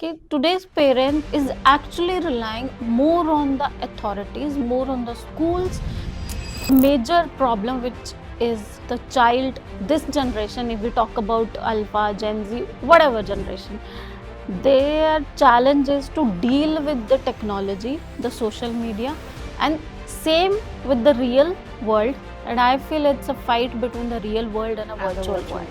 कि today's parent is actually relying more on the authorities, more on the schools. Major problem which is the child, this generation, if we talk about Alpha, Gen Z, whatever generation, their challenge is to deal with the technology, the social media, and same with the real world. And I feel it's a fight between the real world and a virtual world.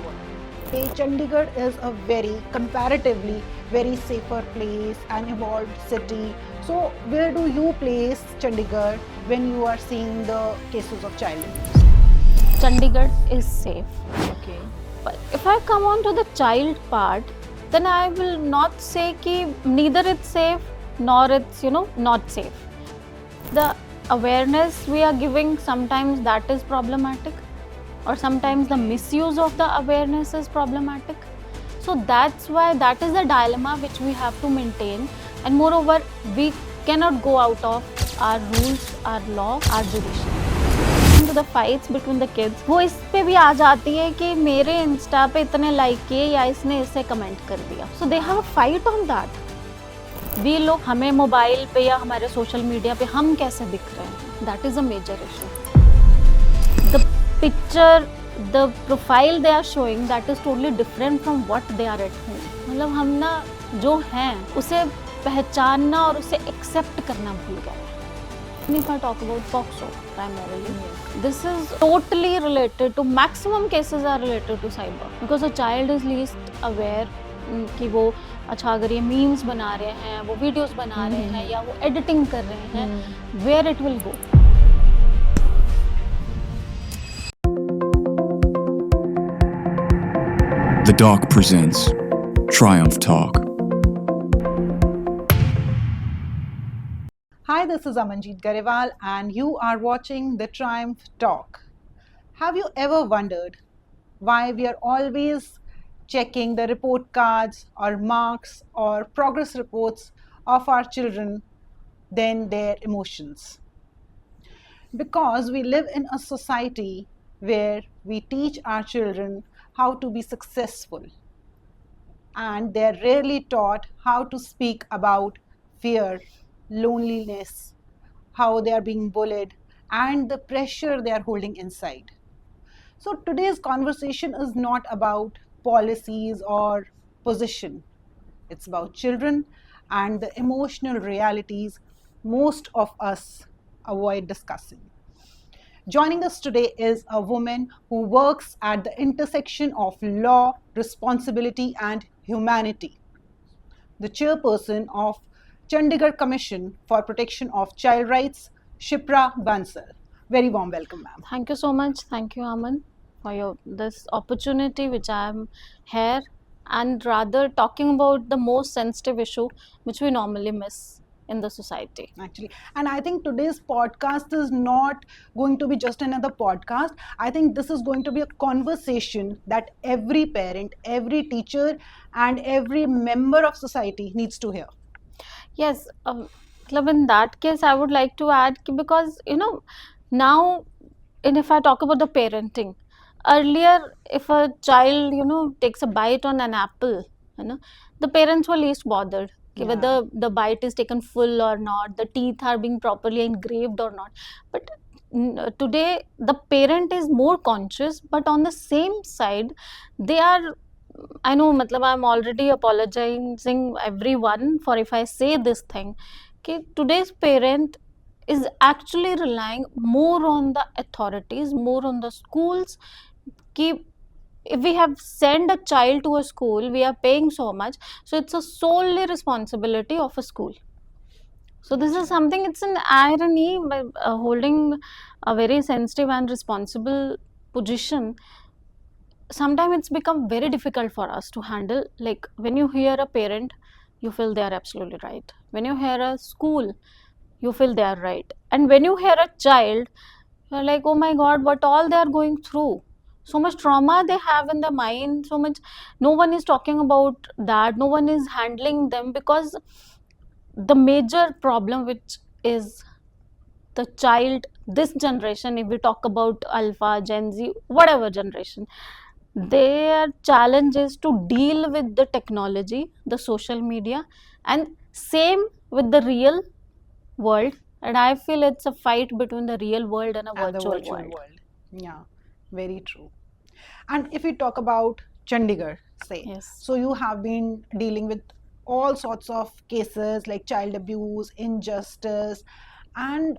Chandigarh is a very comparatively very safer place, an evolved city. So where do you place Chandigarh when you are seeing the cases of child abuse? Chandigarh is safe. Okay. But if I come on to the child part, then I will not say कि neither it's safe nor it's not safe. The awareness we are giving, sometimes that is problematic, or sometimes the misuse of the awareness is problematic. So that's why that is the dilemma which we have to maintain. And moreover, we cannot go out of our rules, our law, our judiciary. To the fights between the kids, वो इस पे भी आ जाती है कि मेरे Insta पे इतने लाइक किए या इसने इसे कमेंट कर दिया. So they have a fight on that. We लोग हमें मोबाइल पे या हमारे सोशल मीडिया पे हम कैसे दिख रहे हैं, that is a major issue. The picture, the profile they are showing, that is totally different from what they are at home. मतलब हम ना जो हैं उसे पहचानना और उसे एक्सेप्ट करना भूल गए. If I talk about POCSO primarily, this is totally related to, maximum cases are related to cyber, because a child is least aware कि वो अच्छा अगर ये मीम्स बना रहे हैं, वो वीडियोस बना रहे हैं या वो एडिटिंग कर रहे हैं, where it will go. The Doc presents Triumph Talk. Hi, this is Amanjeet Garewal and you are watching the Triumph Talk. Have you ever wondered why we are always checking the report cards or marks or progress reports of our children than their emotions? Because we live in a society where we teach our children how to be successful, and they're rarely taught how to speak about fear, loneliness, how they are being bullied, and the pressure they are holding inside. So today's conversation is not about policies or position. It's about children and the emotional realities most of us avoid discussing. Joining us today is a woman who works at the intersection of law, responsibility, and humanity. The chairperson of Chandigarh Commission for Protection of Child Rights, Shipra Bansal. Very warm welcome, ma'am. Thank you so much. Thank you, Aman, for this opportunity which I am here, and rather talking about the most sensitive issue which we normally miss in the society. Actually, and I think today's podcast is not going to be just another podcast. I think this is going to be a conversation that every parent, every teacher, and every member of society needs to hear. Yes, in that case, I would like to add because now, and if I talk about the parenting, earlier if a child takes a bite on an apple, the parents were least bothered. Whether the bite is taken full or not, the teeth are being properly engraved or not. But today the parent is more conscious, but on the same side they are, I know, I'm already apologizing everyone for if I say this thing. Okay, today's parent is actually relying more on the authorities, more on the schools. Ki if we have sent a child to a school, we are paying so much, so it's a solely responsibility of a school. So this is something, it's an irony by holding a very sensitive and responsible position. Sometimes it's become very difficult for us to handle. Like when you hear a parent, you feel they are absolutely right. When you hear a school, you feel they are right. And when you hear a child, you're like, oh my god, what all they are going through. So much trauma they have in their mind, so much, no one is talking about that, no one is handling them, because the major problem which is the child, this generation, if we talk about Alpha, Gen Z, whatever generation, their challenge is to deal with the technology, the social media, and same with the real world. And I feel it's a fight between the real world and a And the virtual virtual world. world. Yeah, very true. And if we talk about Chandigarh, say, Yes. so you have been dealing with all sorts of cases like child abuse, injustice, and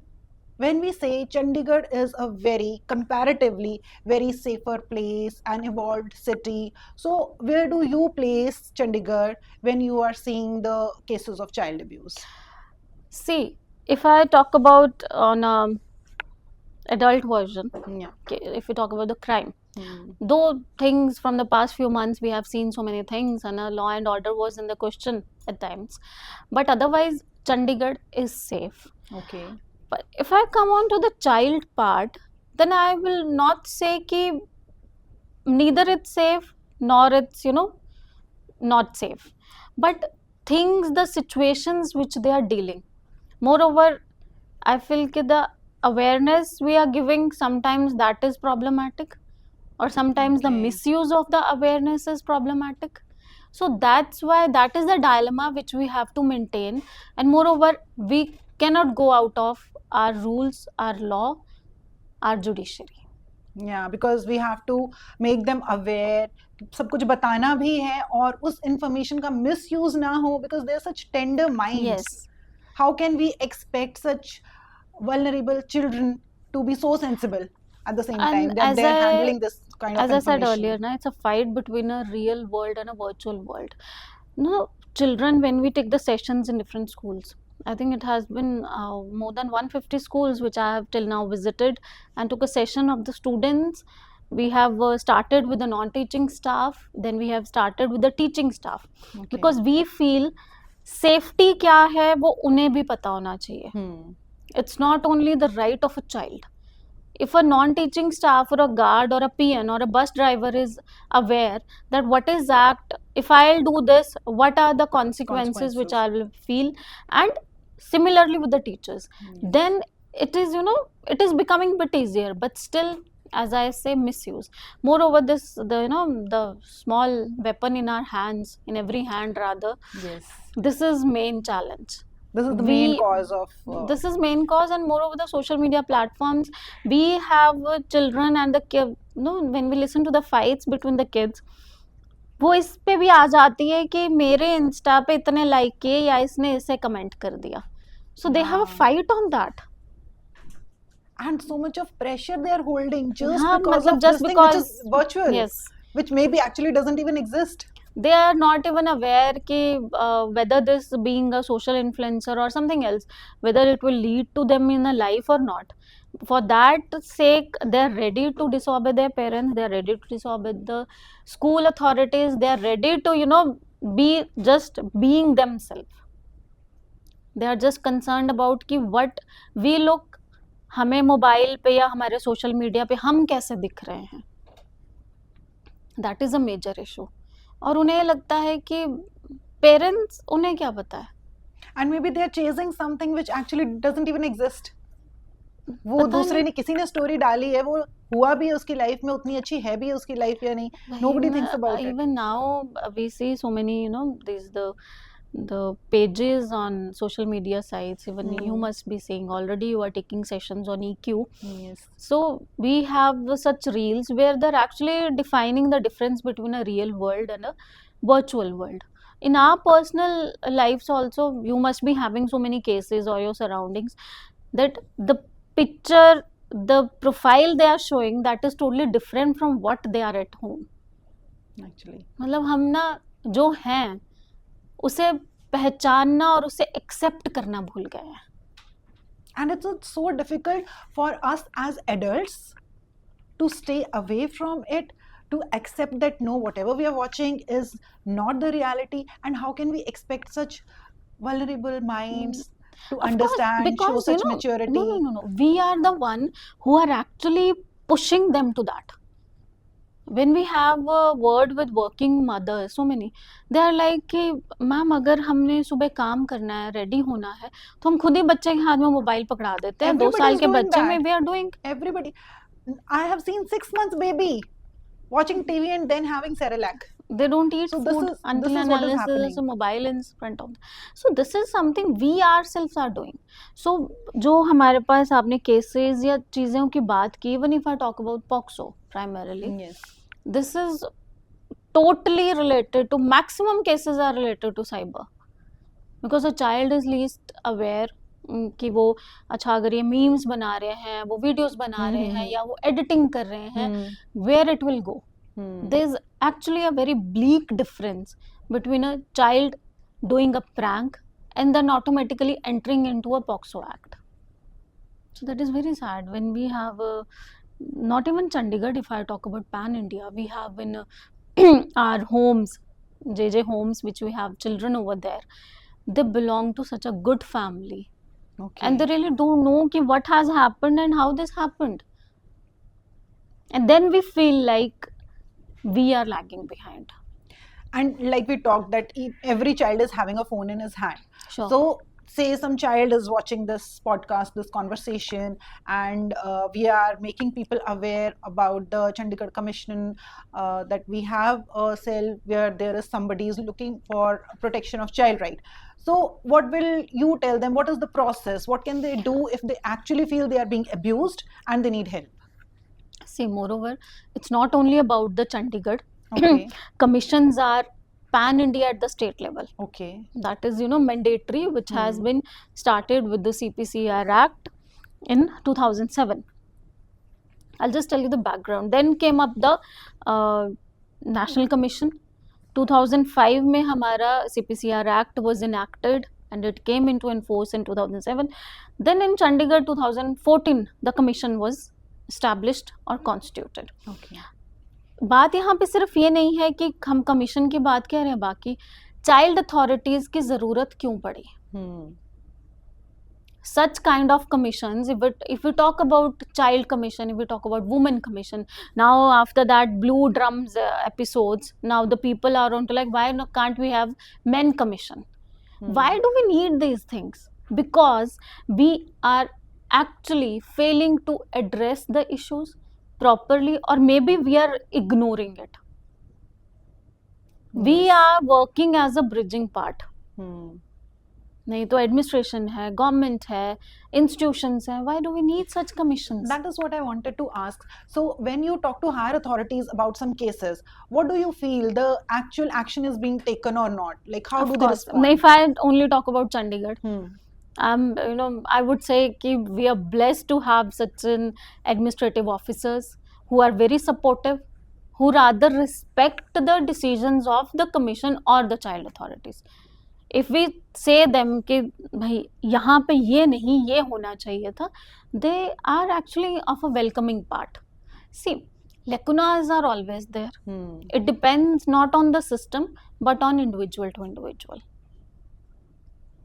when we say Chandigarh is a very comparatively very safer place, an evolved city, so where do you place Chandigarh when you are seeing the cases of child abuse? See, if I talk about on a adult version, Yeah. okay, if we talk about the crime, Hmm. though things from the past few months we have seen so many things and a law and order was in the question at times, but otherwise Chandigarh is safe. Okay. But if I come on to the child part, then I will not say ki neither it's safe nor it's not safe, but things, the situations which they are dealing, moreover I feel that the awareness we are giving sometimes that is problematic, or sometimes the Okay. misuse of the awareness is problematic. So that's why that is the dilemma which we have to maintain. And moreover, we cannot go out of our rules, our law, our judiciary. Yeah, because we have to make them aware, सब कुछ बताना भी है और उस information का misuse ना हो, because they're such tender minds. Yes. How can we expect such vulnerable children to be so sensible at the same And time that as they're I handling this kind of as I said information? earlier, na, it's a fight between a real world and a virtual world. No, children, when we take the sessions in different schools, I think it has been more than 150 schools which I have till now visited and took a session of the students. We have started with the non-teaching staff, then we have started with the teaching staff, Okay. because we feel safety क्या है वो उन्हें भी पता होना चाहिए. It's not only the right of a child. If a non-teaching staff or a guard or a PN or a bus driver is aware that what is act, if I'll do this, what are the consequences which I will feel, and similarly with the teachers, then it is it is becoming bit easier, but still, as I say, misuse. Moreover, this the small weapon in our hands, in every hand rather, Yes. this is main challenge. This is the main We cause of this is main cause, and moreover the social media platforms, we have children and the kid, when we listen to the fights between the kids, वो इस पे भी आ जाती है कि मेरे Insta पे इतने लाइक किए या इसने इसे कमेंट कर दिया, so they have a fight on that. and so much of pressure they are holding just हाँ, because मतलब of just this thing which is because virtual, yes, which maybe actually doesn't even exist. they are not even aware कि whether this being a social influencer or something else, whether it will lead to them in a life or not. For that sake, they are ready to disobey their parents, they are ready to disobey the school authorities, they are ready to be just being themselves. They are just concerned about कि what we look, हमें mobile पे या हमारे social media पे हम कैसे दिख रहे हैं, that is a major issue. और उन्हें लगता है कि पेरेंट्स उन्हें क्या पता है, And maybe they are chasing something which actually doesn't even exist. वो पता दूसरे नहीं. ने किसी ने स्टोरी डाली है, वो हुआ भी है उसकी लाइफ में, उतनी अच्छी है भी उसकी लाइफ या नहीं, nobody thinks about it. Even now we see so many these the pages on social media sites, even you must be seeing already, you are taking sessions on EQ. Yes. So we have such reels where they're actually defining the difference between a real world and a virtual world. In our personal lives also, you must be having so many cases or your surroundings that the picture, the profile they are showing, that is totally different from what they are at home. Actually. मतलब हम ना जो हैं उसे पहचानना और उसे accept करना भूल गए हैं. And it's so difficult for us as adults to stay away from it, to accept that no, whatever we are watching is not the reality, and how can we expect such vulnerable minds to Of course, understand, show because such maturity? no, we are the one who are actually pushing them to that. When we have a word with working mothers, so many, they are like कि ma'am अगर हमने सुबह काम करना है, ready होना है, तो हम खुद ही बच्चे के हाथ में मोबाइल पकड़ा देते हैं. 2 Everybody साल is के doing बच्चे में that. we are doing. Everybody. I have seen 6 months baby watching TV and then having Cerelac. They don't eat So this food is until this is and what is unless there's a happening. mobile in front of them. So this is something we ourselves are doing. So जो हमारे पास आपने cases या चीज़ों की बात की, even if I talk about POCSO primarily, Yes. this is totally related to, maximum cases are related to cyber, because a child is least aware कि वो अच्छा अगर ये मीम्स बना रहे हैं, वो वीडियोस बना रहे हैं या वो एडिटिंग कर रहे हैं, where it will go. There's actually a very bleak difference between a child doing a prank and then automatically entering into a POCSO act. So that is very sad when we have not even Chandigarh, if I talk about pan India, we have in our homes, JJ homes, which we have children over there, they belong to such a good family, Okay. and they really don't know ki what has happened and how this happened, and then we feel like we are lagging behind. And like we talked that every child is having a phone in his hand. Sure. So say some child is watching this podcast, this conversation, and we are making people aware about the Chandigarh Commission, that we have a cell where there is somebody is looking for protection of child right. So what will you tell them? What is the process? What can they do if they actually feel they are being abused and they need help? See, moreover, it's not only about the Chandigarh. Okay. Commissions are pan India at the state level. Okay. That is, mandatory, which has been started with the CPCR Act in 2007. I'll just tell you the background. Then came up the National Commission. 2005 में हमारा CPCR Act was enacted and it came into enforce in 2007. Then in Chandigarh 2014, the commission was established or constituted. Okay. बात यहाँ पे सिर्फ ये नहीं है कि हम कमीशन की बात कह रहे हैं, बाकी चाइल्ड अथॉरिटीज की जरूरत क्यों पड़ी. Such kind of commissions, if we talk about child commission, if we talk about women commission, now after that blue drums episodes, now the people are on to like, why can't we have men commission? Why do we need these things? Because we are actually failing to address the issues properly, or maybe we are ignoring it. We are working as a bridging part. नहीं तो administration है, government है, institutions है. Why do we need such commissions? That is what I wanted to ask. So when you talk to higher authorities about some cases, what do you feel the actual action is being taken or not? Like how do they respond? If I only talk about Chandigarh, I would say कि we are blessed to have such an administrative officers who are very supportive, who rather respect the decisions of the commission or the child authorities. If we say them कि भाई यहाँ पे ये नहीं, ये होना चाहिए था, they are actually of a welcoming part. See, lacunas are always there. It depends not on the system but on individual to individual.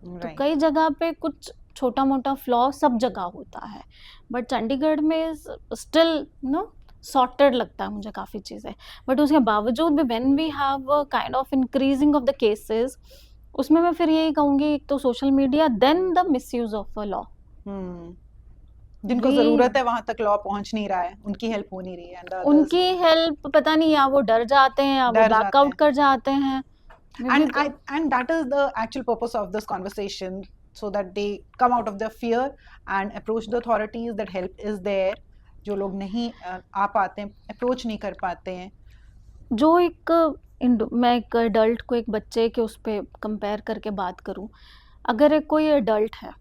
तो कई जगह पे कुछ छोटा मोटा फ्लॉ सब जगह होता है, बट चंडीगढ़ में स्टिल सॉर्टेड लगता है मुझे काफ़ी चीज़ें. बट उसके बावजूद भी when we have kind of increasing of the cases, उसमें मैं फिर यही कहूँगी, एक तो social media, then the misuse of a law. जिनको जरूरत है वहां तक लॉ पहुंच नहीं रहा है, उनकी हेल्प हो नहीं रही है, उनकी हेल्प पता नहीं, या वो डर जाते हैं या वो बैकआउट कर जाते हैं. and that is the actual purpose of this conversation, so that they come out of their fear and approach the authorities, that help is there. जो लोग नहीं आ पाते हैं, अप्रोच नहीं कर पाते हैं, जो मैं एक एडल्ट को एक बच्चे के उस पर कंपेयर करके बात करूं, अगर एक कोई एडल्ट है,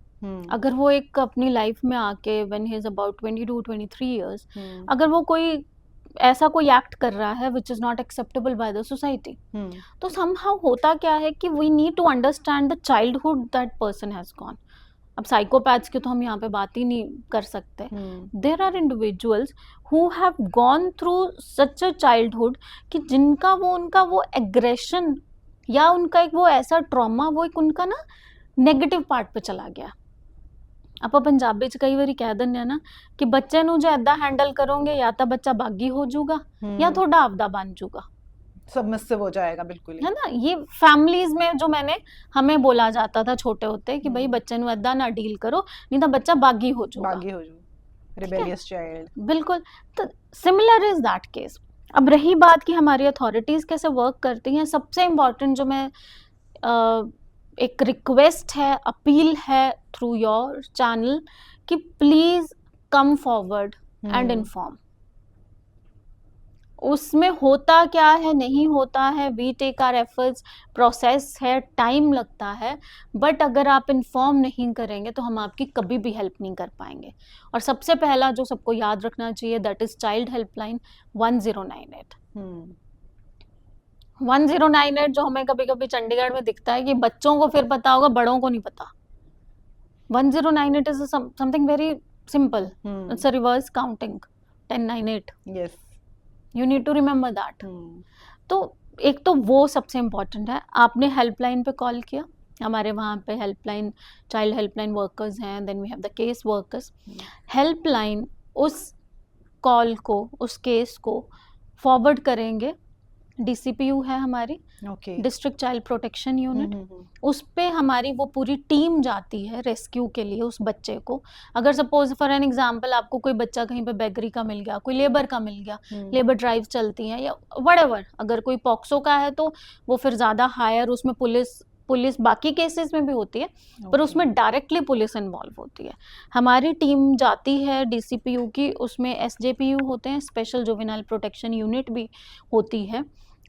अगर वो एक अपनी लाइफ में आके when he is about 22-23 years, अगर वो कोई ऐसा कोई एक्ट कर रहा है which is not acceptable by the society, तो समहाउ होता क्या है कि we need to understand the childhood that person has gone. अब साइकोपैथ्स की तो हम यहाँ पे बात ही नहीं कर सकते. There are individuals who have gone through such a childhood कि जिनका उनका वो एग्रेशन या उनका एक वो ऐसा ट्रॉमा, वो एक उनका ना नेगेटिव पार्ट पे चला गया. ਆਪਾਂ ਪੰਜਾਬੀ ਚ ਕਈ ਵਾਰੀ ਕਹਿ ਦਿੰਦੇ ਆ ਨਾ ਕਿ ਬੱਚੇ ਨੂੰ ਜੇ ਐਦਾਂ हैंडल करोगे या तो बच्चा बागी हो जाऊगा या थोड़ा आपदा बन जाऊगा, सबमिसिव हो जाएगा. बिल्कुल है ना. ये फैमिलीज में जो हमें बोला जाता था छोटे होते कि भाई बच्चे नु ऐदा ना डील करो, नहीं तो बच्चा बागी हो जाऊगा, रिबेलियस चाइल्ड. बिल्कुल. तो सिमिलर इज दैट केस. अब रही बात कि हमारी अथॉरिटीज़ कैसे वर्क करती हैं, सबसे इम्पोर्टेंट जो मैं एक रिक्वेस्ट है, अपील है थ्रू योर चैनल कि please come forward and inform. उसमें होता क्या है, नहीं होता है, we take our efforts, process है, टाइम लगता है, बट अगर आप इन्फॉर्म नहीं करेंगे तो हम आपकी कभी भी हेल्प नहीं कर पाएंगे। और सबसे पहला जो सबको याद रखना चाहिए, दैट इज़ चाइल्ड हेल्पलाइन 1098। 1098 जो हमें कभी कभी चंडीगढ़ में दिखता है कि बच्चों को फिर पता होगा, बड़ों को नहीं पता। 1098 is something very simple, it's a reverse counting, 1098, Yes. You need to remember that. तो एक तो वो सबसे इम्पोर्टेंट है। आपने हेल्पलाइन पे कॉल किया, हमारे वहाँ पे हेल्पलाइन, चाइल्ड हेल्पलाइन वर्कर्स हैं, then we have the case workers. Helpline उस कॉल को, उस केस को फॉरवर्ड करेंगे, डीसीपीयू है हमारी, Okay. District child protection unit, उस पे हमारी वो पूरी टीम जाती है रेस्क्यू के लिए उस बच्चे को। अगर सपोज फॉर एन एग्जांपल आपको कोई बच्चा कहीं पे बेगरी का मिल गया, कोई लेबर का मिल गया, लेबर ड्राइव चलती हैं या व्हाटएवर, अगर कोई पॉक्सो का है तो वो फिर ज़्यादा हायर, उसमें पुलिस बाकी केसेस में भी होती है, पर उसमें डायरेक्टली पुलिस इन्वॉल्व होती है। हमारी टीम जाती है डीसीपीयू की, उसमें एसजेपीयू होते हैं, स्पेशल जुवेनाइल प्रोटेक्शन यूनिट भी होती है,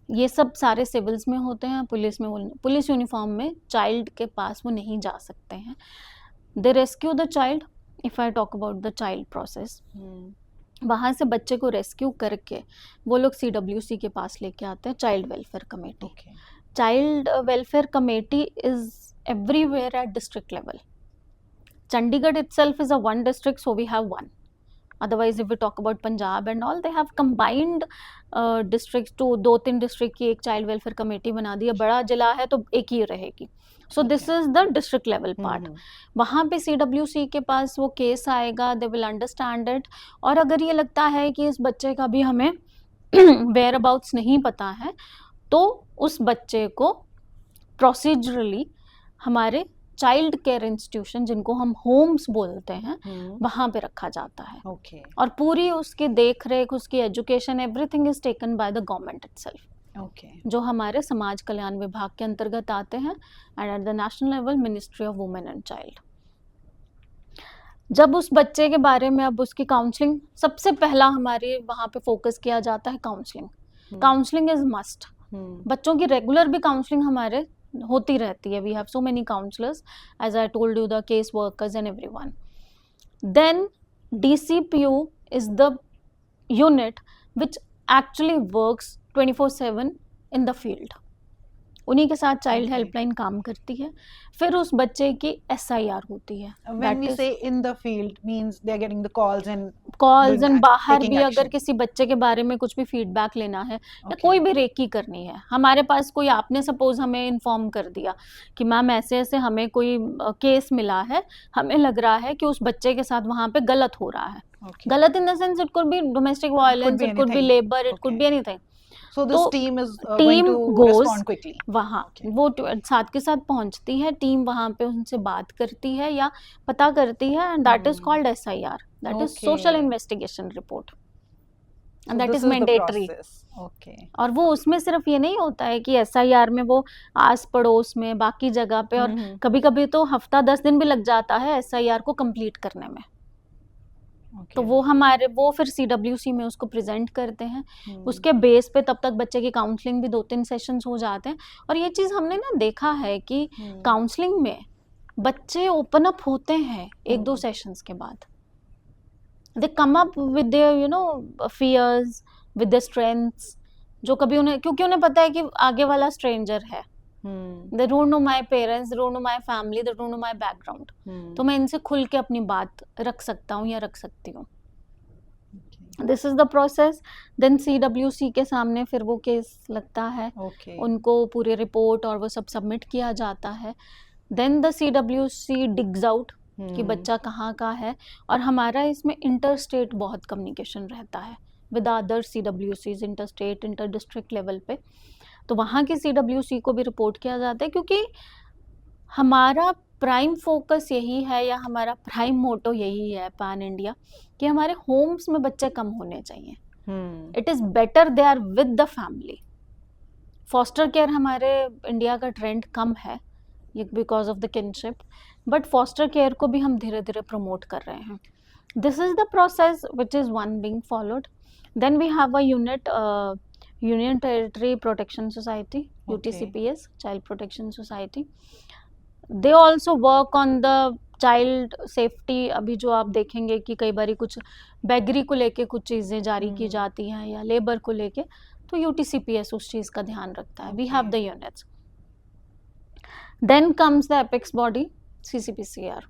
ये सब सारे सिविल्स में होते हैं। पुलिस में, पुलिस यूनिफॉर्म में चाइल्ड के पास वो नहीं जा सकते हैं। They rescue the child, if I talk about the child process, वहाँ से बच्चे को रेस्क्यू करके वो लोग CWC के पास लेके आते हैं, child welfare committee. Okay. Child welfare committee is everywhere at district level. Chandigarh itself is a one district, so we have one. Otherwise, if we talk about Punjab and all, they have combined districts to 2-3 district की एक child welfare committee बना दी है। बड़ा जिला है तो एक ही रहेगी। So this is the district level part. वहाँ पे CWC के पास वो केस आएगा, दे विल अंडरस्टैंड इट, और अगर ये लगता है कि इस बच्चे का भी हमें वेयर अबाउट्स नहीं पता है, तो उस बच्चे को प्रोसीजरली हमारे चाइल्ड केयर इंस्टीट्यूशन, जिनको हम होम्स बोलते हैं, वहाँ पे रखा जाता है। Okay. और पूरी उसकी देख रेख, उसकी education, everything is taken by the government itself, Okay. जो हमारे समाज कल्याण विभाग के अंतर्गत आते हैं, and at the national level ministry of women and child. जब उस बच्चे के बारे में, अब उसकी काउंसलिंग, सबसे पहला हमारे वहाँ पे फोकस किया जाता है काउंसलिंग। Counselling is must. बच्चों की रेगुलर भी काउंसलिंग हमारे होती रहती है। We have so many counsellors, as I told you, the case workers and everyone. Then DCPU is the unit which actually works 24/7 in the field. उन्हीं के साथ चाइल्ड हेल्पलाइन काम करती है। फिर उस बच्चे की SIR होती है। When we say in the field, means they are getting the calls and calls and बाहर taking भी अगर action. किसी बच्चे के बारे में कुछ भी फीडबैक लेना है या Okay. कोई भी रेकी करनी है, हमारे पास कोई, आपने सपोज हमें इन्फॉर्म कर दिया कि मैम ऐसे ऐसे हमें कोई केस मिला है, हमें लग रहा है कि उस बच्चे के साथ वहाँ पे गलत हो रहा है। Okay. गलत in the sense, it could be domestic violence, be it could be anything. Labour, it could Okay. Be anything. So this तो team is team going to goes respond quickly. वहाँ Okay. वो साथ के साथ पहुँचती है, team वहाँ पे उनसे बात करती है या पता करती है, and that is called SIR, that is social Okay. Investigation report, So and that this is is the mandatory. process. Okay. और वो उसमें सिर्फ ये नहीं होता है कि SIR में वो आस पड़ोस में, बाकी जगह पे, और कभी कभी तो हफ्ता 10 दिन भी लग जाता है SIR को कंप्लीट करने में। तो Okay. वो फिर CWC में उसको प्रेजेंट करते हैं। उसके बेस पे तब तक बच्चे की काउंसलिंग भी 2-3 सेशंस हो जाते हैं। और ये चीज़ हमने ना देखा है कि काउंसलिंग में बच्चे ओपन अप होते हैं 1-2 सेशंस के बाद। They come up with their fears, with their strengths, जो कभी उन्हें, क्योंकि उन्हें पता है कि आगे वाला स्ट्रेंजर है। They don't know my parents, they don't know my family, they don't know my background. तो मैं इनसे खुल के अपनी बात रख सकता हूँ या रख सकती हूँ। This is the process. Then CWC के सामने फिर वो केस लगता है, Okay. उनको पूरी रिपोर्ट और वो सब सबमिट किया जाता है। Then the CWC digs out कि बच्चा कहाँ का है, और हमारा इसमें इंटर स्टेट बहुत कम्युनिकेशन रहता है with other CWCs, inter state, inter district level पे। तो वहाँ की CWC को भी रिपोर्ट किया जाता है, क्योंकि हमारा प्राइम फोकस यही है, या हमारा प्राइम मोटो यही है पैन इंडिया, कि हमारे होम्स में बच्चे कम होने चाहिए। It is better they are with the family. Foster care हमारे इंडिया का ट्रेंड कम है ये because of the kinship, but foster care को भी हम धीरे धीरे प्रमोट कर रहे हैं. This is the process which is one being followed. Then we have a unit, union territory protection society, UTCPS, child protection society. They also work on the child safety. अभी जो आप देखेंगे कि कई बार कुछ बेगरी को लेके कुछ चीज़ें जारी की जाती हैं या लेबर को लेके, तो UTCPS उस चीज़ का ध्यान रखता है. We have the units. Then comes the apex body, CCPCR,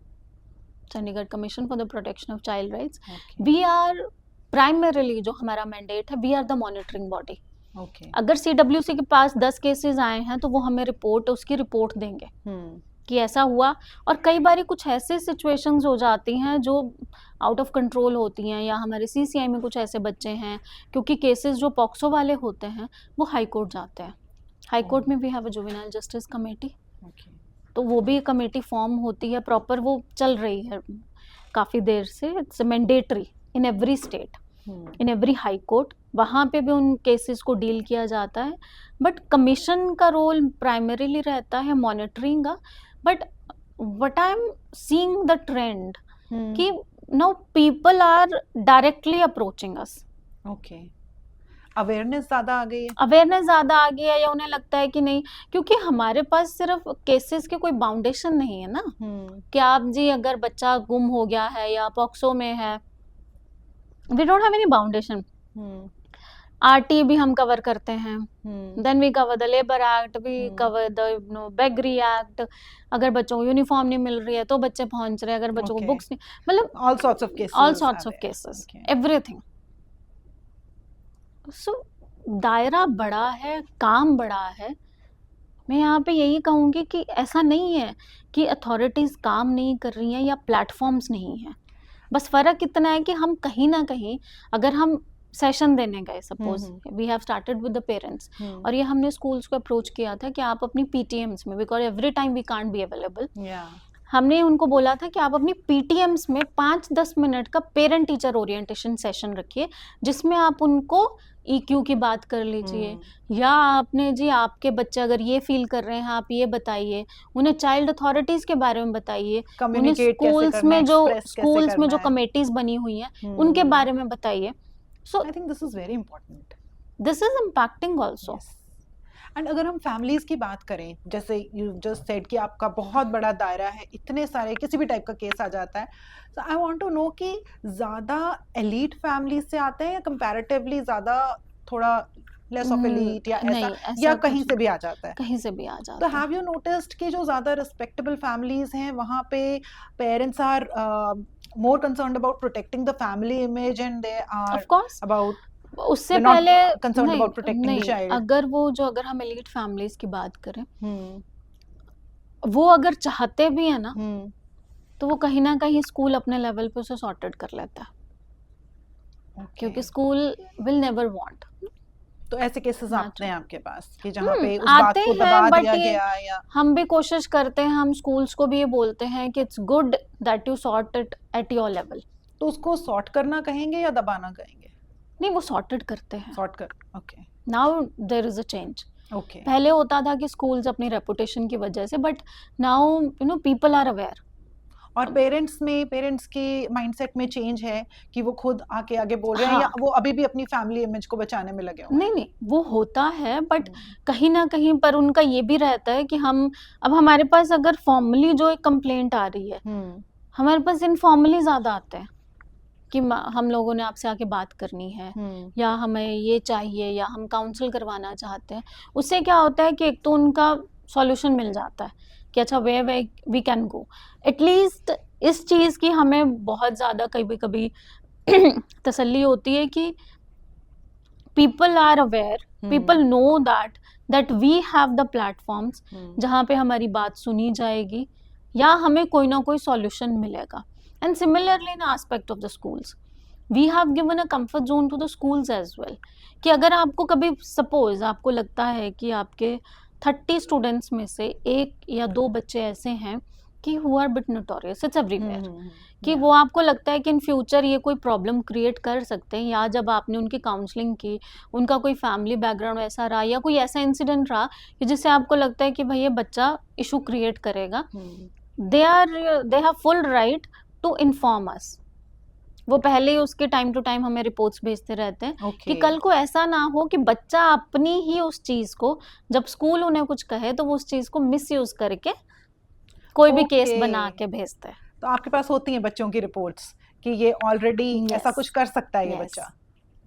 Chandigarh commission for the protection of child rights. We are primarily, जो हमारा मैंडेट है, we are the monitoring body. अगर CWC के पास 10 केसेस आए हैं तो वो हमें उसकी रिपोर्ट देंगे कि ऐसा हुआ. और कई बार कुछ ऐसे सिचुएशंस हो जाती हैं जो आउट ऑफ कंट्रोल होती हैं, या हमारे CCI में कुछ ऐसे बच्चे हैं, क्योंकि केसेस जो पॉक्सो वाले होते हैं वो हाई कोर्ट जाते हैं. हाई कोर्ट में we have a juvenile justice committee. तो वो भी कमेटी फॉर्म होती है प्रॉपर, वो चल रही है काफ़ी देर से. It's mandatory in every state, in every high court. वहाँ पे भी उन केसेस को डील किया जाता है. बट कमीशन का रोल प्राइमरीली रहता है मॉनिटरिंग का. But what I am seeing the trend कि now people are directly approaching us. Awareness ज़्यादा आ गई है. अवेयरनेस ज़्यादा आ गई है, या उन्हें लगता है कि नहीं, क्योंकि हमारे पास सिर्फ केसेस के कोई बाउंडेशन नहीं है ना कि आप जी अगर बच्चा गुम हो गया है या पॉक्सो में है, we don't have any boundation. RT भी हम कवर करते हैं. Then we cover the labour act, we cover the beggary act. अगर बच्चों को यूनिफॉर्म नहीं मिल रही है तो बच्चे पहुंच रहे हैं, अगर बच्चों को बुक्स नहीं, मतलब all sorts of cases, everything. So दायरा बड़ा है, काम बड़ा है. मैं यहाँ पे यही कहूँगी कि ऐसा नहीं है कि अथॉरिटीज़ काम नहीं कर रही हैं या प्लेटफॉर्म्स नहीं हैं. बस फ़र्क इतना है कि हम कहीं ना कहीं, अगर हम सेशन देने गए, suppose we have started with the parents, और ये हमने स्कूल्स को अप्रोच किया था कि आप अपनी PTMs में, because every time we can't be available, हमने उनको बोला था कि आप अपनी PTMs में 5-10 मिनट का पेरेंट टीचर ओरिएंटेशन सेशन रखिए, जिसमें आप उनको EQ की बात कर लीजिए, या आपने जी आपके बच्चे अगर ये फील कर रहे हैं आप ये बताइए, उन्हें चाइल्ड अथॉरिटीज़ के बारे में बताइए, उन्हें स्कूल्स में जो कमेटीज बनी हुई हैं उनके बारे में बताइए. So I think this is very important. This is impacting also. Yes. And अगर हम फैमिलीज की बात करें, जैसे यू जस्ट सेड कि आपका बहुत बड़ा दायरा है, इतने सारे किसी भी टाइप का केस आ जाता है. So I want to know कि ज़्यादा एलीट फैमिलीज से आते हैं या कंपैरेटिवली ज़्यादा थोड़ा लेस ऑफ एलीट, या ऐसा या कहीं से भी आ जाता है? कहीं से भी आ जाता तो है. हैव यू नोटिस्ड कि जो ज़्यादा रिस्पेक्टेबल फैमिलीज हैं वहाँ पे parents are more concerned about protecting the family image, and they are Of course. about उससे they're not पहले concerned नहीं, about protecting नहीं, the child. अगर हम एलीट फैमिलीज की बात करें, वो अगर चाहते भी है ना, तो वो कहीं ना कहीं स्कूल अपने लेवल पे उसे सॉर्टेड कर लेता है. क्योंकि स्कूल विल नेवर वांट. तो ऐसे केसेस आते हैं आपके पास कि जहाँ पे उस बात को दबा दिया गया, या हम भी कोशिश करते हैं, हम स्कूल्स को भी ये बोलते हैं कि it's good that you sort it at your level. तो उसको सॉर्ट करना कहेंगे या दबाना कहेंगे? नहीं, वो सॉर्टेड करते हैं. सॉर्ट कर, okay. Now there is a change. Okay. पहले होता था कि स्कूल्स अपनी रेपुटेशन की वजह से, but now people are aware. और पेरेंट्स के माइंडसेट में चेंज है कि वो खुद आके आगे बोल रहे हैं, या वो अभी भी अपनी फैमिली इमेज को बचाने में लगे हुए हैं? नहीं, वो होता है, बट कहीं ना कहीं पर उनका ये भी रहता है कि अब हमारे पास अगर फॉर्मली जो एक कंप्लेंट आ रही है, हमारे पास इनफॉर्मली ज़्यादा आते हैं कि हम लोगों ने आपसे आके बात करनी है, या हमें ये चाहिए, या हम काउंसिल करवाना चाहते हैं. उससे क्या होता है कि एक तो उनका सॉल्यूशन मिल जाता है कि अच्छा way we can go. At least इस चीज़ की हमें बहुत ज़्यादा कभी तसल्ली होती है कि people are aware, people know that we have the platforms जहाँ पे हमारी बात सुनी जाएगी, या हमें कोई ना कोई सॉल्यूशन मिलेगा. And similarly in aspect of the schools, we have given a comfort zone to the schools as well, कि अगर आपको कभी सपोज आपको लगता है कि आपके 30 स्टूडेंट्स में से 1 या 2 बच्चे ऐसे हैं कि who are bit notorious, it's everywhere, कि yeah. वो आपको लगता है कि इन फ्यूचर ये कोई प्रॉब्लम क्रिएट कर सकते हैं, या जब आपने उनकी काउंसलिंग की, उनका कोई फैमिली बैकग्राउंड ऐसा रहा या कोई ऐसा इंसिडेंट रहा कि जिससे आपको लगता है कि भाई ये बच्चा इशू क्रिएट करेगा, they have full right to inform us. वो पहले ही उसके टाइम टू टाइम हमें रिपोर्ट्स भेजते रहते हैं कि Okay. कल को ऐसा ना हो कि बच्चा अपनी ही उस चीज को, जब स्कूल उन्हें कुछ कहे तो वो उस चीज को मिसयूज करके कोई भी केस Okay. बना के भेजते हैं। तो आपके पास होती हैं बच्चों की रिपोर्ट्स कि ये ऑलरेडी ऐसा Yes. कुछ कर सकता है ये Yes. बच्चा?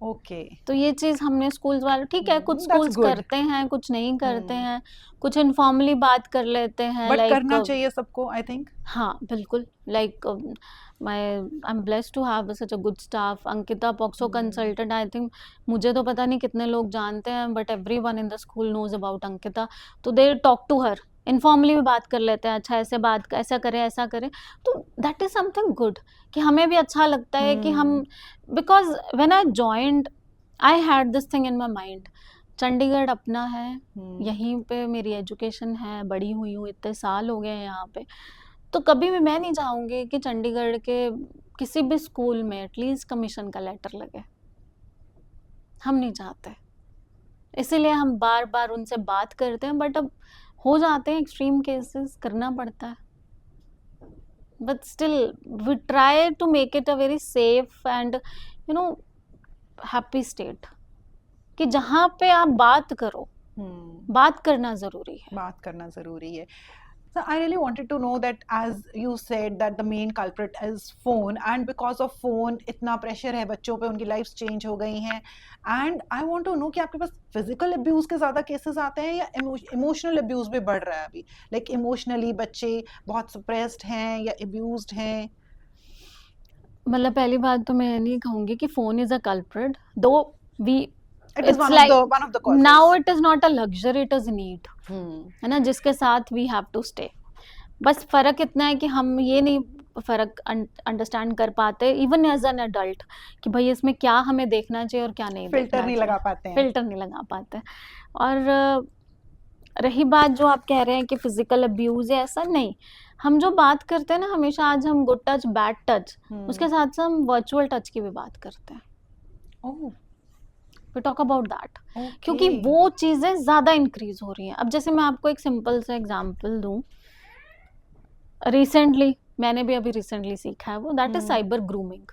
ओके, तो ये चीज हमने स्कूल्स वाले, ठीक है कुछ that's स्कूल्स good. करते हैं, कुछ नहीं करते हैं, कुछ इनफॉर्मली बात कर लेते हैं, बट लाइक करना चाहिए सबको, आई थिंक। हाँ बिल्कुल, like I am blessed to have such a good staff. Ankita POCSO consultant, I think मुझे तो पता नहीं कितने लोग जानते हैं, but everyone in the school knows about Ankita. तो they talk to her, informally भी बात कर लेते हैं, अच्छा ऐसे बात, ऐसा करें ऐसा करें, तो दैट इज समथिंग गुड, कि हमें भी अच्छा लगता है कि हम, because when I joined I had this thing in my mind, Chandigarh अपना है, यहीं पे मेरी एजुकेशन है, बड़ी हुई हूँ, इतने साल हो गए हैं यहाँ पे, तो कभी भी मैं नहीं चाहूँगी कि चंडीगढ़ के किसी भी स्कूल में एटलीस्ट कमीशन का लेटर लगे, हम नहीं चाहते, इसीलिए हम बार बार उनसे बात करते हैं, बट अब हो जाते हैं एक्सट्रीम केसेस, करना पड़ता है, but still we try to make it a very safe and you know happy state, कि जहाँ पे आप बात करो, बात करना जरूरी है। बात करना जरूरी है। So I really wanted to know that, as you said that the main culprit is phone, and because of phone इतना pressure है बच्चों पे, उनकी lives change हो गई हैं, and I want to know कि आपके पास physical abuse के ज़्यादा cases आते हैं या emotional abuse भी बढ़ रहा है अभी, like emotionally बच्चे बहुत suppressed हैं या abused हैं? मतलब पहली बात तो मैं नहीं कहूँगी कि phone is a culprit, though we It is it's one like of the causes. now it is not a luxury, it is a need, है ना, जिसके साथ we have to stay। बस फर्क इतना है कि हम ये नहीं फर्क अंडरस्टैंड कर पाते इवन एज एन एडल्ट, कि भाई इसमें क्या हमें देखना चाहिए और क्या नहीं, फिल्टर नहीं लगा पाते हैं। फिल्टर नहीं लगा पाते। और रही बात जो आप कह रहे हैं कि फिजिकल अब्यूज है, ऐसा नहीं, हम जो बात करते हैं ना हमेशा, आज हम गुड टच बैड टच, उसके साथ साथ हम वर्चुअल टच की भी बात करते हैं, oh, we talk about that, okay. क्योंकि वो चीज़ें ज़्यादा इंक्रीज हो रही हैं। अब जैसे मैं आपको एक सिंपल सा एग्जांपल दूं, रिसेंटली मैंने भी अभी रिसेंटली सीखा है वो, that is cyber grooming,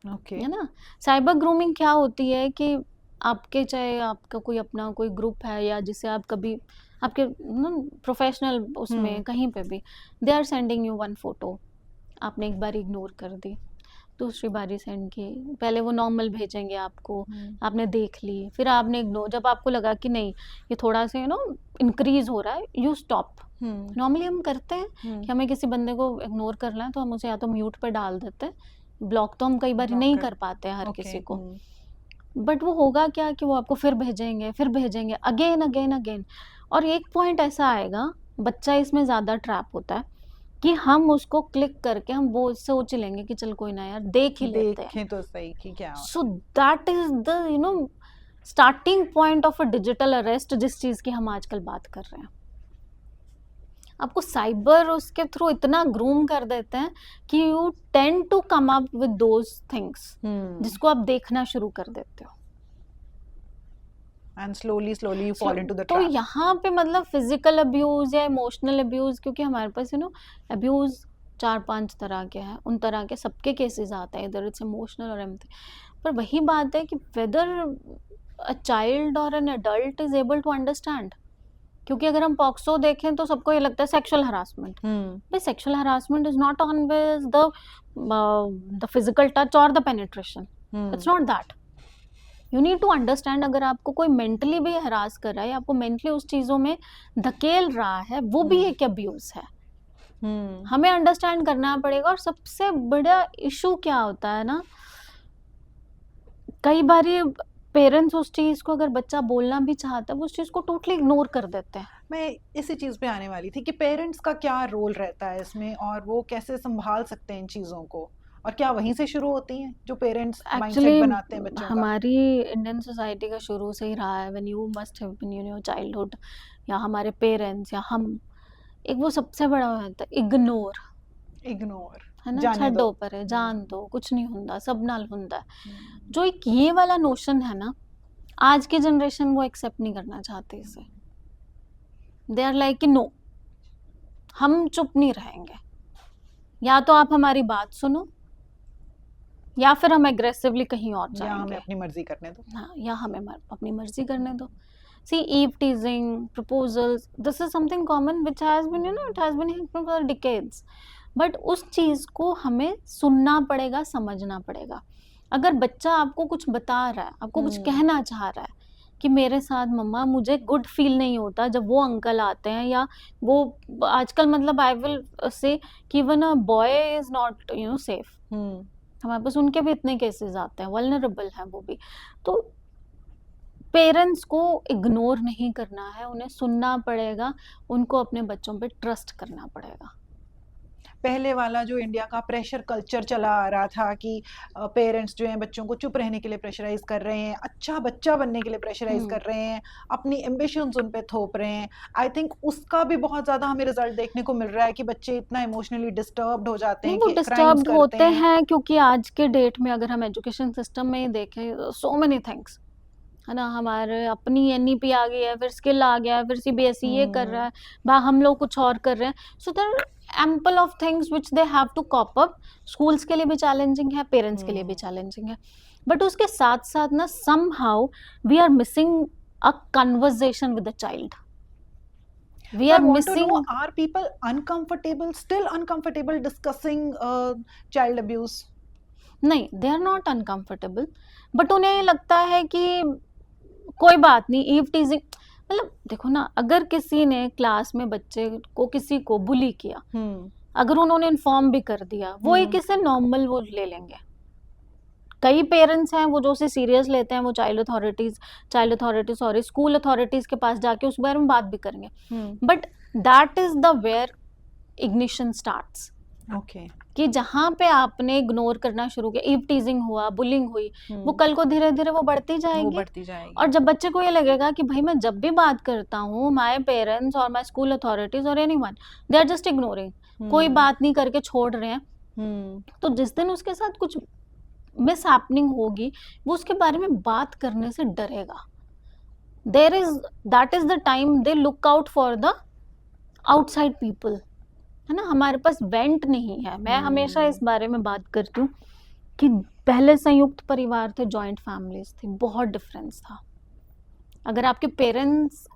okay, है ना। साइबर ग्रूमिंग क्या होती है कि आपके, चाहे आपका कोई अपना कोई ग्रुप है या जिसे आप कभी आपके प्रोफेशनल उसमें कहीं पे भी, they are sending you one photo, आपने एक बार इग्नोर कर दी, दूसरी बारी सेंड की, पहले वो नॉर्मल भेजेंगे आपको, आपने देख ली, फिर आपने इग्नोर, जब आपको लगा कि नहीं ये थोड़ा सा इंक्रीज हो रहा है, यू स्टॉप। नॉर्मली हम करते हैं कि हमें किसी बंदे को इग्नोर करना है तो हम उसे या तो म्यूट पे डाल देते हैं, ब्लॉक तो हम कई बार नहीं कर पाते हैं हर किसी को, बट वो होगा क्या कि वो आपको फिर भेजेंगे अगेन अगेन अगेन, और एक पॉइंट ऐसा आएगा, बच्चा इसमें ज़्यादा ट्रैप होता है कि हम उसको क्लिक करके हम वो सोच लेंगे कि चल कोई ना यार देख ही लेते हैं, देखें तो सही कि क्या। So that is the starting point of a digital arrest, जिस चीज़ की हम आजकल बात कर रहे हैं। आपको साइबर उसके थ्रू इतना ग्रूम कर देते हैं कि you tend to come up with those things, जिसको आप देखना शुरू कर देते हो, and slowly you fall into the तो trap. यहाँ पे मतलब फिजिकल अब्यूज या इमोशनल अब्यूज, क्योंकि हमारे पास अब्यूज 4-5 तरह के हैं, उन तरह के सबके केसेस आते हैं, इधर इट्स इमोशनल और एमथी, पर वही बात है कि वेदर अ चाइल्ड और an adult is able to understand, क्योंकि अगर हम पॉक्सो देखें तो सबको ये लगता है सेक्सुअल हरासमेंट, भाई sexual harassment is not always the physical touch और the penetration, it's not that, you need to understand. अगर आपको कोई मेंटली भी हरास कर रहा है, आपको मेंटली उस चीज़ों में धकेल रहा है, वो भी एक अब्यूज है, हमें अंडरस्टैंड करना पड़ेगा। और सबसे बड़ा इशू क्या होता है ना, कई बार पेरेंट्स उस चीज़ को, अगर बच्चा बोलना भी चाहता है, वो उस चीज़ को टोटली इग्नोर कर देते हैं। मैं इसी चीज़ पे आने वाली थी कि पेरेंट्स का क्या रोल रहता है इसमें, और वो कैसे संभाल सकते हैं इन चीज़ों को, और क्या वहीं से शुरू होती हैं जो पेरेंट्स माइंडसेट बनाते हैं बच्चों का? हमारी इंडियन सोसाइटी का शुरू से ही रहा है, when you must have been in your childhood, या हमारे पेरेंट्स या हम, एक वो सबसे बड़ा होता है इग्नोर, इग्नोर, है ना, जाने ਛੱਡੋ दो। ਪਰੇ, ਜਾਣ ਦੋ, ਕੁਝ ਨਹੀਂ ਹੁੰਦਾ, ਸਭ ਨਾਲ ਹੁੰਦਾ है। हम्म, जो एक ये वाला नोशन है ना, आज की जनरेशन वो एक्सेप्ट नहीं करना चाहते इसे। दे आर लाइक कि नो, हम चुप नहीं रहेंगे, या तो आप हमारी बात सुनो या फिर हम एग्रेसिवली कहीं और या हमें जाएंगे। अपनी मर्जी करने दो। हाँ, या हमें अपनी मर्जी करने दो। See, eve teasing, proposals, this is something common which has been, you know, it has been happening for decades. But उस चीज को हमें सुनना पड़ेगा, समझना पड़ेगा। अगर बच्चा आपको कुछ बता रहा है, आपको कुछ कहना चाह रहा है कि मेरे साथ मम्मा मुझे गुड फील नहीं होता जब वो अंकल आते हैं, या वो आजकल मतलब आई विल से कि even a boy is not you know safe, हमारे पास उनके भी इतने केसेस आते हैं, वल्नरेबल हैं वो भी। तो पेरेंट्स को इग्नोर नहीं करना है, उन्हें सुनना पड़ेगा, उनको अपने बच्चों पे ट्रस्ट करना पड़ेगा। पहले वाला जो इंडिया का प्रेशर कल्चर चला आ रहा था कि पेरेंट्स जो हैं बच्चों को चुप रहने के लिए प्रेशराइज कर रहे हैं, अच्छा बच्चा बनने के लिए प्रेशराइज कर रहे हैं, अपनी एम्बिशंस उन पे थोप रहे हैं, आई थिंक उसका भी बहुत ज़्यादा हमें रिजल्ट देखने को मिल रहा है कि बच्चे इतना इमोशनली डिस्टर्ब्ड हो जाते नहीं, हैं वो कि क्राइम्स डिस्टर्ब्ड करते होते हैं। हैं क्योंकि आज के डेट में अगर हम एजुकेशन सिस्टम में ही देखें, सो मेनी थिंग्स, है ना, हमारे अपनी एनईपी आ गई है, फिर स्किल आ गया है, फिर सीबीएसई ये कर रहा है, बा हम लोग कुछ और कर रहे हैं। So there ample of things which they have to cope up. Schools के लिए भी चैलेंजिंग है, पेरेंट्स के लिए भी चैलेंजिंग है, बट उसके साथ साथ ना somehow we are missing a conversation with the child. We So I are want to know, missing, are people still uncomfortable discussing child abuse? नहीं, they are not uncomfortable, but उन्हें लगता है कि कोई बात नहीं, ईव टीजिंग, मतलब देखो ना, अगर किसी ने क्लास में बच्चे को किसी को बुली किया, अगर उन्होंने इन्फॉर्म भी कर दिया, वो एक इसे नॉर्मल वो ले लेंगे। कई पेरेंट्स हैं वो जो उसे सीरियस लेते हैं, वो child authority sorry school authorities के पास जाके उस बारे में बात भी करेंगे, but that is the where ignition starts. Okay, कि जहाँ पे आपने इग्नोर करना शुरू किया, ईव टीजिंग हुआ, बुलिंग हुई, वो कल को धीरे धीरे वो बढ़ती वो जाएगी। बढ़ती जाएगी। और जब बच्चे को ये लगेगा कि भाई मैं जब भी बात करता हूँ, माय पेरेंट्स और माय स्कूल अथॉरिटीज और anyone, they are just ignoring, कोई बात नहीं करके छोड़ रहे हैं, तो जिस दिन उसके साथ कुछ मिस हैपनिंग होगी, वो उसके बारे में बात करने से डरेगा। That is the time they look out for the outside people, है ना। हमारे पास वेंट नहीं है। मैं हमेशा इस बारे में बात करती हूँ कि पहले संयुक्त परिवार थे, जॉइंट फैमिलीज थी, बहुत डिफरेंस था। अगर आपके पेरेंट्स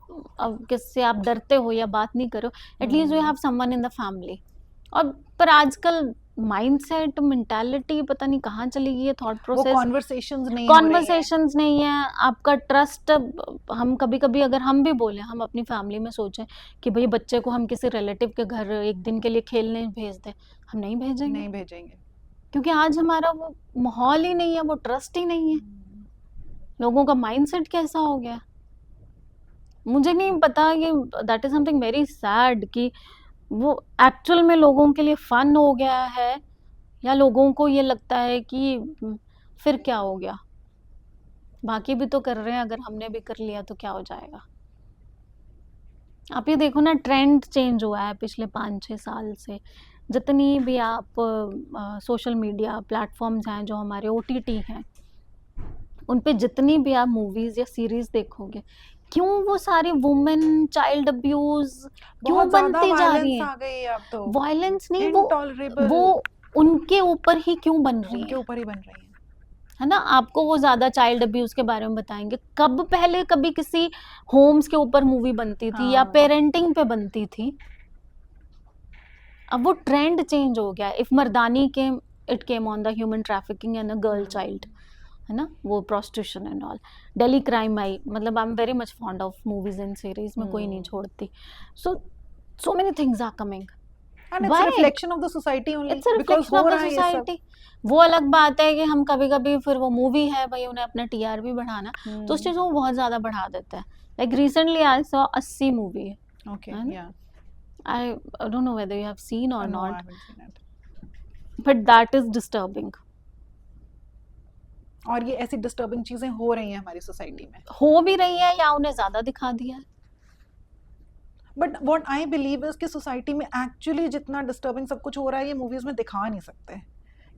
किससे आप डरते हो या बात नहीं करो, at least you have someone in the family. और पर आजकल माइंडसेट, मेंटालिटी पता नहीं कहाँ चली गई है, थॉट वो प्रोसेस, कॉन्वर्सेशंस नहीं हो रही हैं। कॉन्वर्सेशंस नहीं है, आपका ट्रस्ट। हम कभी कभी अगर हम भी बोले, हम अपनी फैमिली में सोचें कि भाई बच्चे को हम किसी रिलेटिव के घर एक दिन के लिए खेलने भेज दें, हम नहीं भेजेंगे, नहीं भेजेंगे। क्योंकि आज हमारा वो माहौल ही नहीं है, वो ट्रस्ट ही नहीं है। लोगों का माइंडसेट कैसा हो गया, मुझे नहीं पता। कि that is something very sad कि वो एक्चुअल में लोगों के लिए फन हो गया है, या लोगों को ये लगता है कि फिर क्या हो गया, बाकी भी तो कर रहे हैं, अगर हमने भी कर लिया तो क्या हो जाएगा। आप ये देखो ना, ट्रेंड चेंज हुआ है पिछले 5-6 साल से। जितनी भी आप सोशल मीडिया प्लेटफॉर्म्स हैं, जो हमारे OTT हैं, उन पे जितनी भी आप मूवीज या सीरीज देखोगे, क्यों वो सारी वुमेन चाइल्ड अब्यूज क्यों बहुत ज्यादा बनती जा रही वायलेंस है। आ गई है अब तो। वायलेंस नहीं, Intolerable। वो उनके ऊपर ही क्यों बन रही उनके है, ऊपर ही बन रही है। है ना। आपको वो ज्यादा चाइल्ड अब्यूज के बारे में बताएंगे, कब पहले कभी किसी होम्स के ऊपर मूवी बनती थी या हाँ। पेरेंटिंग पे बनती थी। अब वो ट्रेंड चेंज हो गया। If Mardaani came, it came on the human trafficking and a girl child, है ना, वो prostitution and all. Delhi crime आई, मतलब I am very much fond of movies and series, में कोई नहीं छोड़ती। So many things are coming. And it's Why? a reflection of the society only, it's a because reflection हो of the रहा है ये सब। सोसाइटी। वो अलग बात है कि हम कभी कभी, फिर वो मूवी है भाई, उन्हें अपना TRP बढ़ाना, तो उस चीज़ को बहुत ज़्यादा बढ़ा देता है। Like recently I saw 80 movie, Okay, है ना? yeah. I don't know whether you have seen or No, I not, haven't seen it. but that is disturbing. और ये ऐसी डिस्टर्बिंग चीजें हो रही हैं हमारी सोसाइटी में। हो भी रही है या उन्हें ज़्यादा दिखा दिया है। But what I believe is कि सोसाइटी में एक्चुअली जितना डिस्टर्बिंग सब कुछ हो रहा है ये मूवीज में दिखा नहीं सकते,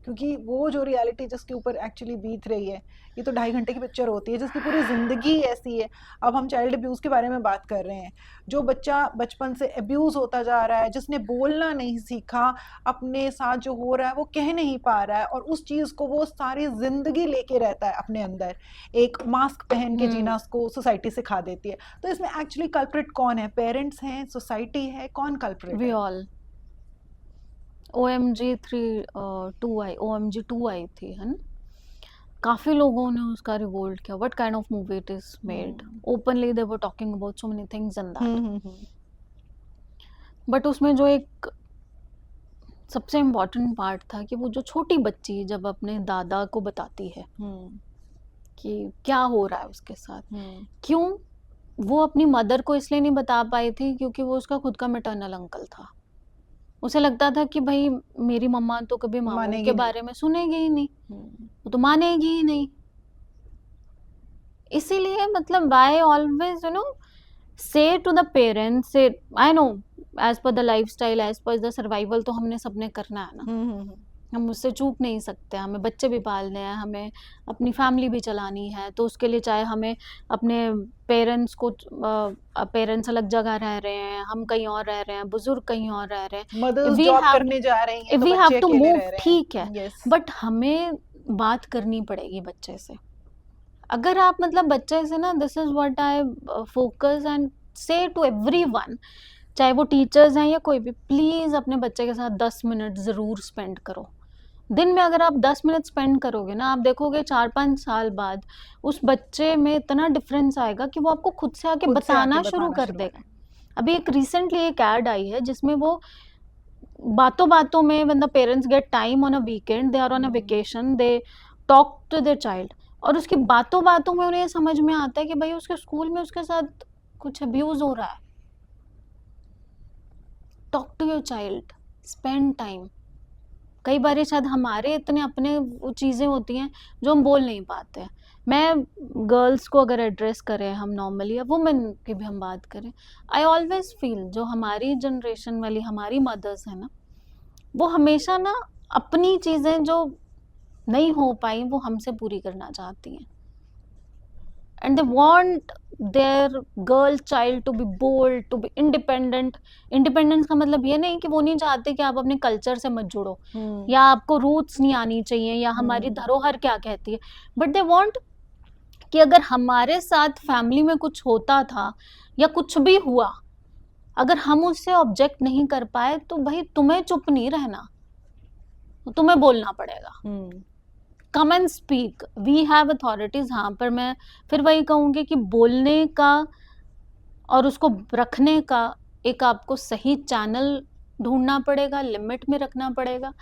क्योंकि वो जो रियलिटी जिसके ऊपर एक्चुअली बीत रही है, ये तो 2.5 घंटे की पिक्चर होती है जिसकी पूरी ज़िंदगी ऐसी है। अब हम चाइल्ड अब्यूज़ के बारे में बात कर रहे हैं, जो बच्चा बचपन से अब्यूज़ होता जा रहा है, जिसने बोलना नहीं सीखा, अपने साथ जो हो रहा है वो कह नहीं पा रहा है, और उस चीज़ को वो सारी ज़िंदगी लेके रहता है अपने अंदर, एक मास्क पहन के जीना उसको सोसाइटी सिखा देती है। तो इसमें एक्चुअली कल्प्रिट कौन है? पेरेंट्स हैं, सोसाइटी है, कौन कल्प्रिट वी है? ऑल। OMG 2 आई, OMG 2 आई थी, है ना? काफी लोगों ने उसका रिवोल्ट किया. What kind of movie it is made, openly they were talking about so many things in that. But उसमें जो एक सबसे इम्पोर्टेंट पार्ट था कि वो जो छोटी बच्ची जब अपने दादा को बताती है कि क्या हो रहा है उसके साथ, क्यों वो अपनी मदर को इसलिए नहीं बता पाई थी क्योंकि वो उसका खुद का मैटरनल अंकल था. उसे लगता था कि भाई मेरी मम्मा तो कभी मामू मानेगी के नहीं. बारे में सुनेगी ही नहीं, वो तो मानेगी ही नहीं. इसीलिए मतलब I always say to the parents, say I know as per the lifestyle, as per the survival तो हमने सबने करना है ना, हम उससे चूक नहीं सकते. हमें बच्चे भी पालने हैं, हमें अपनी फैमिली भी चलानी है, तो उसके लिए चाहे हमें अपने पेरेंट्स को, पेरेंट्स अलग जगह रह रहे हैं, हम कहीं और रह रहे हैं, बुजुर्ग कहीं और रह रहे हैं, मदर्स We जॉब have- करने जा रही हैं if तो we बच्चे have to अकेले move, रह रहे हैं. ठीक है, Yes. बट हमें बात करनी पड़ेगी बच्चे से. अगर आप मतलब बच्चे से ना, this is what I focus and से टू एवरीवन, चाहे वो टीचर्स हैं या कोई भी, प्लीज अपने बच्चे के साथ 10 मिनट जरूर स्पेंड करो. दिन में अगर आप 10 मिनट स्पेंड करोगे ना, आप देखोगे 4-5 साल बाद उस बच्चे में इतना डिफरेंस आएगा कि वो आपको खुद से आके खुद से बताना आके शुरू बताना कर शुरू देगा. अभी एक रिसेंटली एक ऐड आई है जिसमें वो बातों बातों में, when the parents get time on a weekend, they are on a vacation, they talk to their child, और उसकी बातों बातों में उन्हें ये समझ में आता है कि भाई उसके स्कूल में उसके साथ कुछ अब्यूज हो रहा है. Talk to your child, spend time. कई बार शायद हमारे इतने अपने वो चीज़ें होती हैं जो हम बोल नहीं पाते हैं. मैं गर्ल्स को अगर एड्रेस करें हम नॉर्मली, या वुमेन की भी हम बात करें, आई ऑलवेज फील जो हमारी जनरेशन वाली हमारी मदर्स हैं ना, वो हमेशा ना अपनी चीज़ें जो नहीं हो पाई वो हमसे पूरी करना चाहती हैं. And they want their girl child to be bold, to be independent. Independence का मतलब ये नहीं कि वो नहीं चाहते कि आप अपने कल्चर से मत जुड़ो, या आपको रूट्स नहीं आनी चाहिए, या हमारी धरोहर क्या कहती है, बट दे वांट कि अगर हमारे साथ फैमिली में कुछ होता था या कुछ भी हुआ, अगर हम उससे ऑब्जेक्ट नहीं कर पाए तो भाई तुम्हें चुप नहीं रहना, तुम्हें बोलना पड़ेगा. Come and speak, we have authorities. हाँ, पर मैं फिर वही कहूँगी कि बोलने का और उसको रखने का एक आपको सही चैनल ढूंढना पड़ेगा, लिमिट में रखना पड़ेगा.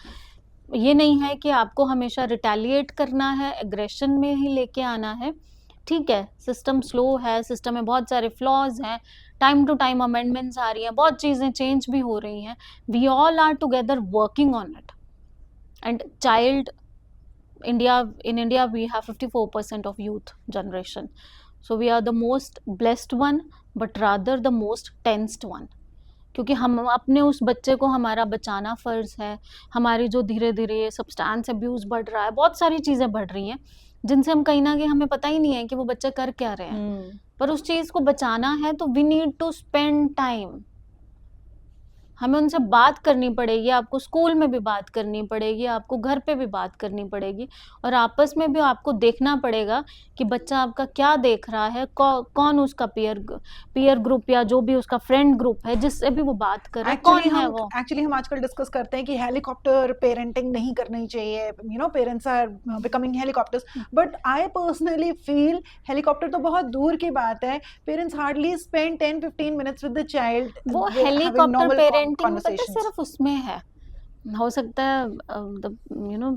ये नहीं है कि आपको हमेशा रिटेलिएट करना है, एग्रेशन में ही लेके आना है. ठीक है, सिस्टम स्लो है, सिस्टम में बहुत सारे फ्लॉज हैं, टाइम टू टाइम अमेंडमेंट्स आ रही हैं, बहुत चीज़ें चेंज भी हो रही हैं. We all are together working on it. And child in India we have 54% of youth generation, so we are the most blessed one, but rather the most tensed one, क्योंकि हम अपने उस बच्चे को हमारा बचाना फ़र्ज़ है. हमारी जो धीरे धीरे सब्सटेंस अब्यूज़ बढ़ रहा है, बहुत सारी चीज़ें बढ़ रही हैं जिनसे हम कहीं ना कहीं हमें पता ही नहीं है कि वो बच्चे कर क्या रहे हैं, पर उस चीज़ को बचाना है तो we need to spend time. हमें उनसे बात करनी पड़ेगी, आपको स्कूल में भी बात करनी पड़ेगी, आपको घर पे भी बात करनी पड़ेगी, और आपस में भी आपको देखना पड़ेगा कि बच्चा आपका क्या देख रहा है, कौन उसका पीयर ग्रुप या जो भी उसका फ्रेंड ग्रुप है जिससे भी वो बात कर रहा है, कौन है वो. एक्चुअली हम आजकल डिस्कस करते हैं कि हेलीकॉप्टर पेरेंटिंग नहीं करनी चाहिए, parents are becoming helicopters, but I personally feel helicopter तो बहुत दूर की बात है. Parents hardly spend 10-15 minutes with the child. वो हेलीकॉप्टर पेरेंटिंग पता है सिर्फ उसमें है. हो सकता है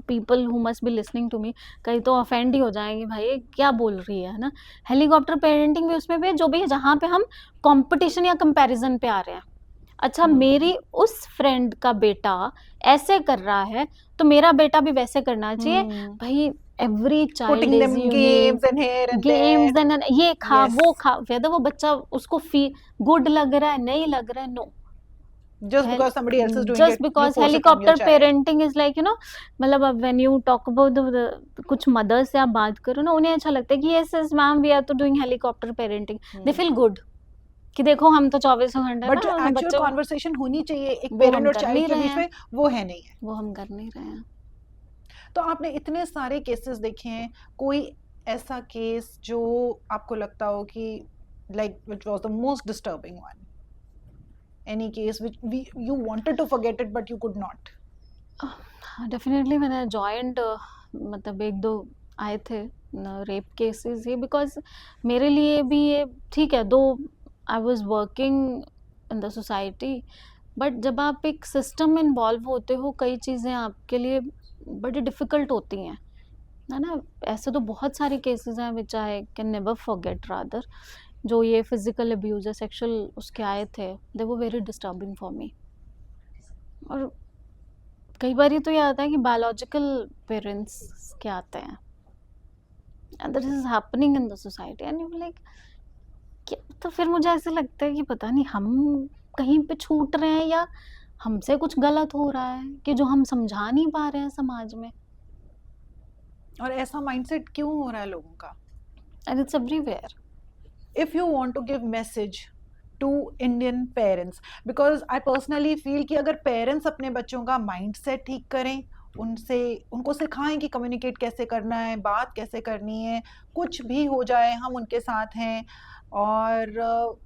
people who must be listening to me कहीं तो ऑफेंड ही हो जाएंगे, भाई क्या बोल रही है ना. हेलीकॉप्टर पेरेंटिंग भी उसमें भी जो भी है जहाँ पे हम कंपटीशन या कंपैरिजन पे आ रहे हैं. अच्छा, मेरी उस फ्रेंड का बेटा ऐसे कर रहा है तो मेरा बेटा भी वैसे करना चाहिए. भाई every child Putting is them unique. games and here and Games there. and ये खा Yes. वो खा, whether वो बच्चा उसको गुड लग रहा है नहीं लग रहा है, no. Just because somebody else is doing Just it, you because force it from your helicopter child. parenting is like, मतलब अब when you talk about कुछ mothers से आप बात करो ना, उन्हें अच्छा लगता है कि yes ma'am we are तो doing helicopter parenting. They feel good कि देखो हम तो 24 घंटे बट जो ना एक्चुअल बच्चों कॉन्वर्सेशन होनी चाहिए एक वो पेरेंट हम और कर चाइल्ड नहीं के रहे बीच हैं, में, वो है नहीं है। वो हम कर नहीं रहे हैं। तो आपने इतने सारे केसेस देखे हैं, कोई ऐसा केस जो आपको लगता हो कि like which was the most disturbing one, any case which you wanted to forget it but you could not? Definitely मैंने जॉइंट मतलब एक दो आए थे रेप केसेस ये, बिकॉज मेरे लिए भी ये ठीक है, दो I was working in the society, but जब आप एक सिस्टम में इन्वॉल्व होते हो कई चीज़ें आपके लिए बड़ी डिफ़िकल्ट होती हैं, है ना। ऐसे तो बहुत सारे केसेस हैं which I can never forget rather, जो ये फिजिकल अब्यूज या सेक्सुअल उसके आए थे, दे वो वेरी डिस्टर्बिंग फॉर मी। और कई बार ये तो ये आता है कि बायोलॉजिकल पेरेंट्स के आते हैं and that is happening in the society and you like, तो फिर मुझे ऐसे लगता है कि पता नहीं हम कहीं पे छूट रहे हैं या हमसे कुछ गलत हो रहा है कि जो हम समझा नहीं पा रहे हैं समाज में, और ऐसा माइंडसेट क्यों हो रहा है लोगों का? And it's everywhere. If you want to give message to Indian parents, because I personally feel कि अगर parents अपने बच्चों का mindset ठीक करें, उनको सिखाएं कि कम्युनिकेट कैसे करना है, बात कैसे करनी है, कुछ भी हो जाए हम उनके साथ हैं, और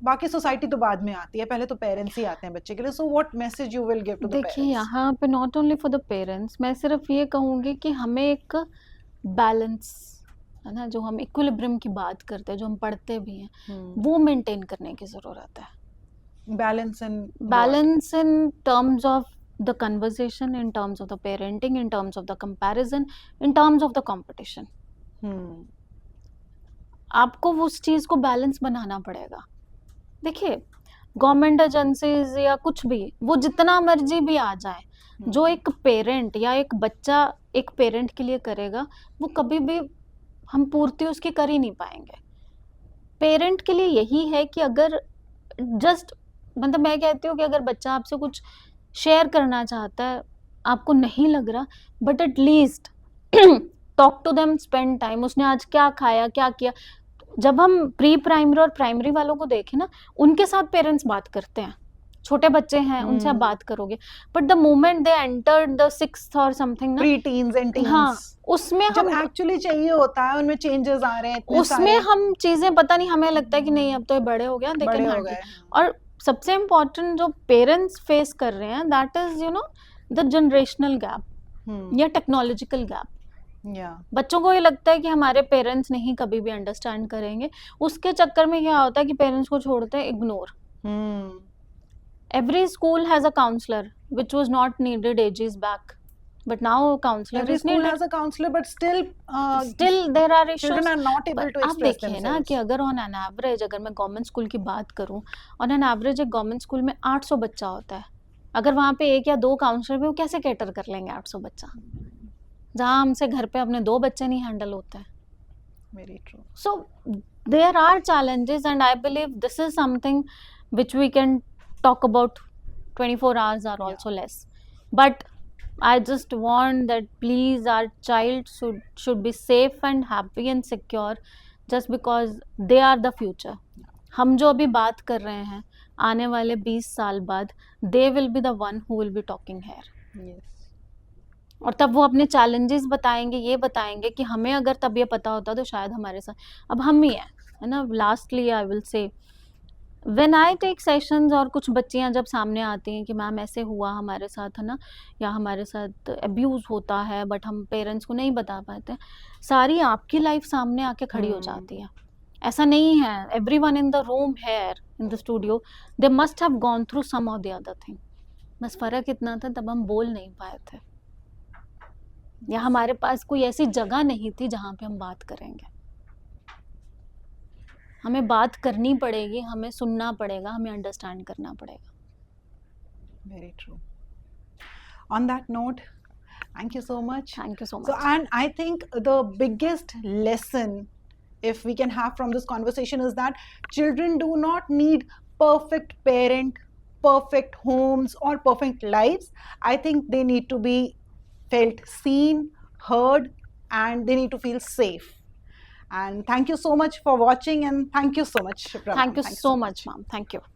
बाकी सोसाइटी तो बाद में आती है, पहले तो पेरेंट्स ही आते हैं बच्चे के लिए। So what message you will give to the देखिए पेरेंट्स? यहाँ पे not only for the parents, मैं सिर्फ ये कहूँगी कि हमें एक बैलेंस, है ना, जो हम इक्विलिब्रियम की बात करते हैं, जो हम पढ़ते भी हैं, वो मेंटेन करने की ज़रूरत है। Balance in terms of the conversation, in terms of the parenting, in terms of the comparison, in terms of the competition. आपको उस चीज़ को बैलेंस बनाना पड़ेगा। देखिए गवर्नमेंट एजेंसीज या कुछ भी, वो जितना मर्जी भी आ जाए, जो एक पेरेंट या एक बच्चा एक पेरेंट के लिए करेगा, वो कभी भी हम पूर्ति उसकी कर ही नहीं पाएंगे। पेरेंट के लिए यही है कि अगर जस्ट, मतलब मैं कहती हूँ कि अगर बच्चा आपसे कुछ शेयर करना चाहता है, आपको नहीं लग रहा, but at least talk to them, spend time, उसने आज क्या खाया क्या किया। जब हम प्री प्राइमरी और प्राइमरी वालों को देखें ना, उनके साथ पेरेंट्स बात करते हैं, छोटे बच्चे हैं उनसे आप बात करोगे, but the moment they entered the 6th और समथिंग ना, प्री टीन्स एंड टीन्स, हाँ, उसमें जब हम एक्चुअली चाहिए होता है, उनमें चेंजेस आ रहे हैं इतने उसमें सारे, हम चीजें पता नहीं, हमें लगता है कि नहीं अब तो ये बड़े हो गए, बड़े हो गए। और सबसे इम्पोर्टेंट जो पेरेंट्स फेस कर रहे हैं, that is the generational gap या टेक्नोलॉजिकल गैप। बच्चों को ये लगता है कि हमारे पेरेंट्स नहीं कभी भी अंडरस्टैंड करेंगे, उसके चक्कर में क्या होता है कि पेरेंट्स को छोड़ते हैं ignore. Every school has a counselor, which was not needed ages back, but now a counselor Every is school needed. has a counselor, but still There are issues. children are not able to आप express देखिए ना themselves. कि अगर on an average, अगर मैं government school की बात करूं, ऑन एन एवरेज एक गवर्नमेंट स्कूल में 800 बच्चा होता है। अगर वहाँ पे 1 या 2 काउंसलर भी, वो कैसे कैटर कर लेंगे 800 बच्चा, जहाँ हमसे घर पे अपने 2 बच्चे नहीं हैंडल होते हैं। Very true. So there are challenges, and I believe this is something which we can talk about. 24 hours are also less, but I just want that please our child should be safe and happy and secure, just because they are the future. हम जो अभी बात कर रहे हैं, आने वाले 20 साल बाद they will be the one who will be talking here. Yes. और तब वो अपने चैलेंजेस बताएंगे, ये बताएंगे कि हमें अगर तब ये पता होता तो शायद हमारे साथ, अब हम ही हैं, है ना। Lastly I will say, when I take sessions और कुछ बच्चियां जब सामने आती हैं कि मैम ऐसे हुआ हमारे साथ, है ना, या हमारे साथ अब्यूज़ होता है बट हम पेरेंट्स को नहीं बता पाते, सारी आपकी लाइफ सामने आके खड़ी हो जाती है। ऐसा नहीं है everyone in the room here in the studio they must have gone through some और द अदर थिंग, बस फ़र्क इतना था तब हम बोल नहीं पाए थे, या हमारे पास कोई ऐसी जगह नहीं थी जहाँ पे हम बात करेंगे। हमें बात करनी पड़ेगी, हमें सुनना पड़ेगा, हमें अंडरस्टैंड करना पड़ेगा। Very true. On that note, Thank you so much. Thank you so So, much. and I think the biggest lesson, if we can have from this conversation, is that children do not need perfect parent, perfect homes, or perfect lives. I think they need to be felt seen, heard, and they need to feel safe. And thank you so much for watching, and thank you so much, Brahma. Thank you Thank you so so much, much. ma'am. Thank you.